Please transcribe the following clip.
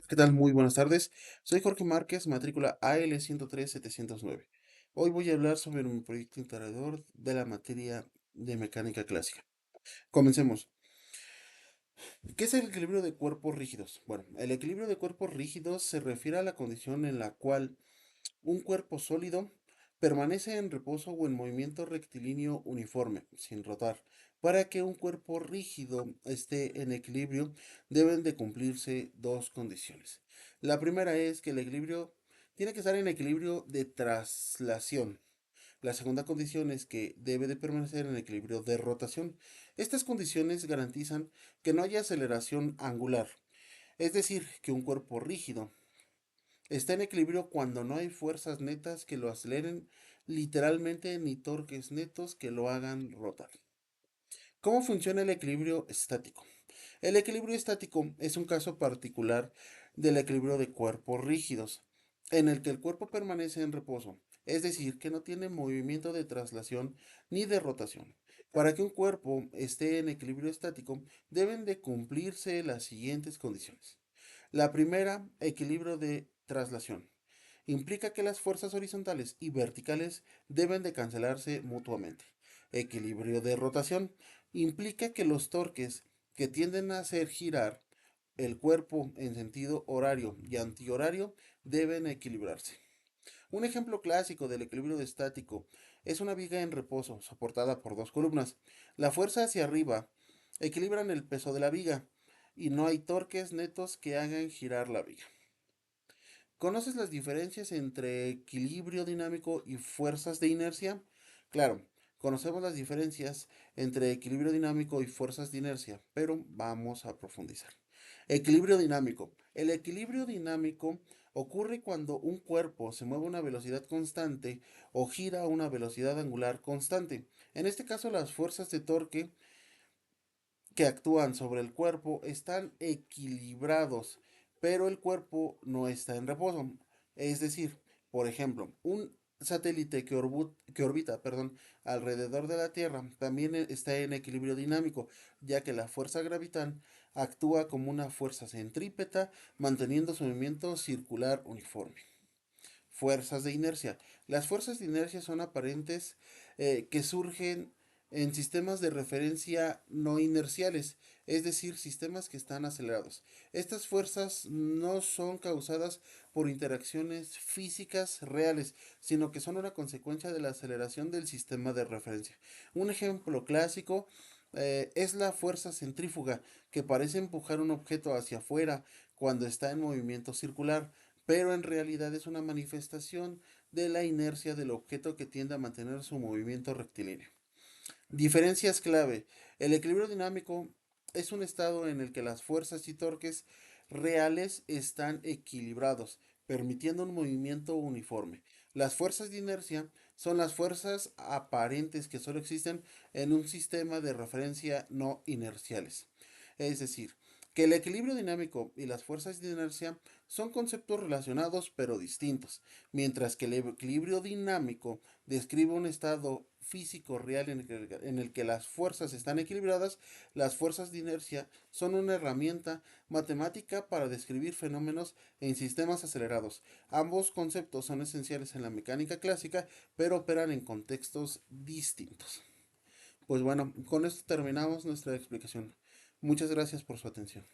¿Qué tal? Muy buenas tardes. Soy Jorge Márquez, matrícula AL 103709. Hoy voy a hablar sobre mi proyecto integrador de la materia de mecánica clásica. Comencemos. ¿Qué es el equilibrio de cuerpos rígidos? Bueno, el equilibrio de cuerpos rígidos se refiere a la condición en la cual un cuerpo sólido permanece en reposo o en movimiento rectilíneo uniforme, sin rotar. Para que un cuerpo rígido esté en equilibrio, deben de cumplirse dos condiciones. La primera es que el equilibrio tiene que estar en equilibrio de traslación. La segunda condición es que debe de permanecer en equilibrio de rotación. Estas condiciones garantizan que no haya aceleración angular, es decir, que un cuerpo rígido está en equilibrio cuando no hay fuerzas netas que lo aceleren, literalmente ni torques netos que lo hagan rotar. ¿Cómo funciona el equilibrio estático? El equilibrio estático es un caso particular del equilibrio de cuerpos rígidos, en el que el cuerpo permanece en reposo, es decir, que no tiene movimiento de traslación ni de rotación. Para que un cuerpo esté en equilibrio estático, deben de cumplirse las siguientes condiciones. La primera, equilibrio de traslación. Implica que las fuerzas horizontales y verticales deben de cancelarse mutuamente. Equilibrio de rotación. Implica que los torques que tienden a hacer girar el cuerpo en sentido horario y antihorario deben equilibrarse. Un ejemplo clásico del equilibrio estático es una viga en reposo soportada por dos columnas. La fuerza hacia arriba equilibran el peso de la viga y no hay torques netos que hagan girar la viga. ¿Conoces las diferencias entre equilibrio dinámico y fuerzas de inercia? Claro, conocemos las diferencias entre equilibrio dinámico y fuerzas de inercia, pero vamos a profundizar. Equilibrio dinámico. El equilibrio dinámico ocurre cuando un cuerpo se mueve a una velocidad constante o gira a una velocidad angular constante. En este caso, las fuerzas de torque que actúan sobre el cuerpo están equilibrados, pero el cuerpo no está en reposo. Es decir, por ejemplo, un satélite que orbita, alrededor de la Tierra también está en equilibrio dinámico, ya que la fuerza gravital actúa como una fuerza centrípeta, manteniendo su movimiento circular uniforme. Fuerzas de inercia. Las fuerzas de inercia son aparentes que surgen en sistemas de referencia no inerciales, es decir, sistemas que están acelerados. Estas fuerzas no son causadas por interacciones físicas reales, sino que son una consecuencia de la aceleración del sistema de referencia. Un ejemplo clásico es la fuerza centrífuga, que parece empujar un objeto hacia afuera cuando está en movimiento circular, pero en realidad es una manifestación de la inercia del objeto que tiende a mantener su movimiento rectilíneo. Diferencias clave. El equilibrio dinámico es un estado en el que las fuerzas y torques reales están equilibrados, permitiendo un movimiento uniforme. Las fuerzas de inercia son las fuerzas aparentes que solo existen en un sistema de referencia no inerciales. Es decir, que el equilibrio dinámico y las fuerzas de inercia son conceptos relacionados pero distintos, mientras que el equilibrio dinámico describe un estado físico real en el que las fuerzas están equilibradas. Las fuerzas de inercia son una herramienta matemática para describir fenómenos en sistemas acelerados. Ambos conceptos son esenciales en la mecánica clásica, pero operan en contextos distintos. Pues bueno, con esto terminamos nuestra explicación. Muchas gracias por su atención.